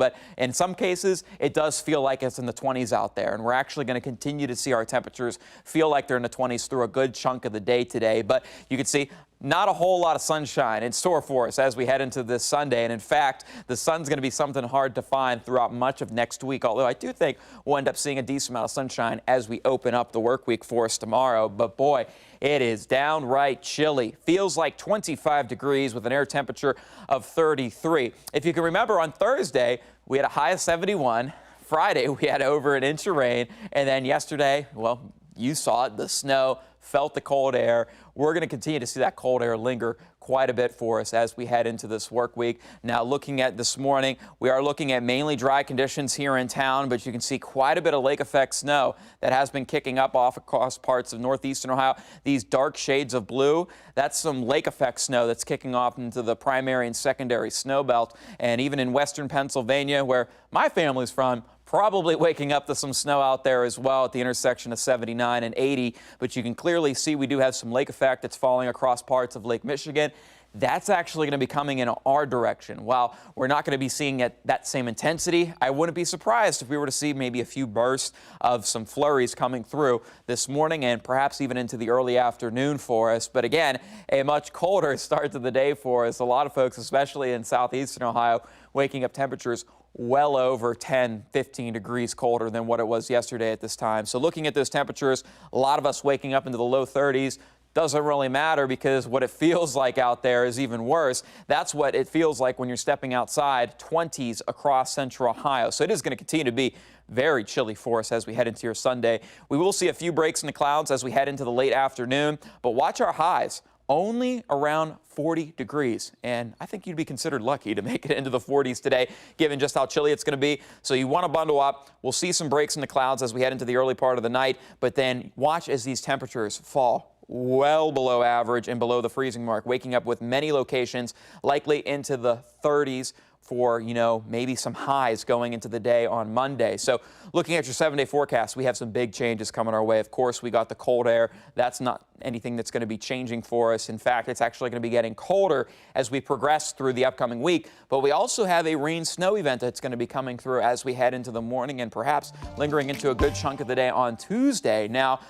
But in some cases, it does feel like it's in the 20s out there, and we're actually going to continue to see our temperatures feel like they're in the 20s through a good chunk of the day today. But you can see not a whole lot of sunshine in store for us as we head into this Sunday. And in fact, the sun's going to be something hard to find throughout much of next week, although I do think we'll end up seeing a decent amount of sunshine as we open up the work week for us tomorrow. But boy, it is downright chilly. Feels like 25 degrees with an air temperature of 33. If you can remember, on Thursday, we had a high of 71. Friday, we had over an inch of rain. And then yesterday, well, you saw it, the snow, felt the cold air. We're going to continue to see that cold air linger quite a bit for us as we head into this work week. Now, looking at this morning, we are looking at mainly dry conditions here in town, but you can see quite a bit of lake effect snow that has been kicking up off across parts of northeastern Ohio. These dark shades of blue, that's some lake effect snow that's kicking off into the primary and secondary snow belt. And even in western Pennsylvania, where my family's from, probably waking up to some snow out there as well at the intersection of 79 and 80. But you can clearly see we do have some lake effect that's falling across parts of Lake Michigan. That's actually going to be coming in our direction. While we're not going to be seeing that same intensity, I wouldn't be surprised if we were to see maybe a few bursts of some flurries coming through this morning and perhaps even into the early afternoon for us. But again, a much colder start to the day for us. A lot of folks, especially in southeastern Ohio, waking up temperatures well over 10, 15 degrees colder than what it was yesterday at this time. So looking at those temperatures, a lot of us waking up into the low 30s. Doesn't really matter because what it feels like out there is even worse. That's what it feels like when you're stepping outside, 20s across central Ohio. So it is going to continue to be very chilly for us as we head into your Sunday. We will see a few breaks in the clouds as we head into the late afternoon, but watch our highs. Only around 40 degrees. And I think you'd be considered lucky to make it into the 40s today, given just how chilly it's going to be. So you want to bundle up. We'll see some breaks in the clouds as we head into the early part of the night, but then watch as these temperatures fall well below average and below the freezing mark, waking up with many locations likely into the 30s for, maybe some highs going into the day on Monday. So looking at your 7-day forecast, we have some big changes coming our way. Of course, we got the cold air. That's not anything that's going to be changing for us. In fact, it's actually going to be getting colder as we progress through the upcoming week. But we also have a rain snow event that's going to be coming through as we head into the morning and perhaps lingering into a good chunk of the day on Tuesday. Now,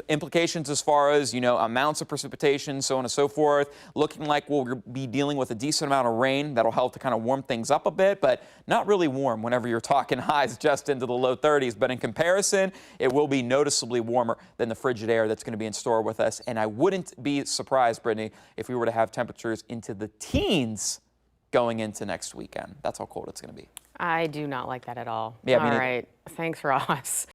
implications as far as, amounts of precipitation, so on and so forth, looking like we'll be dealing with a decent amount of rain that'll help to kind of warm things up a bit, but not really warm whenever you're talking highs just into the low 30s. But in comparison, it will be noticeably warmer than the frigid air that's going to be in store with us. And I wouldn't be surprised, Brittany, if we were to have temperatures into the teens going into next weekend. That's how cold it's going to be. I do not like that at all. Yeah, all right. Thanks, Ross.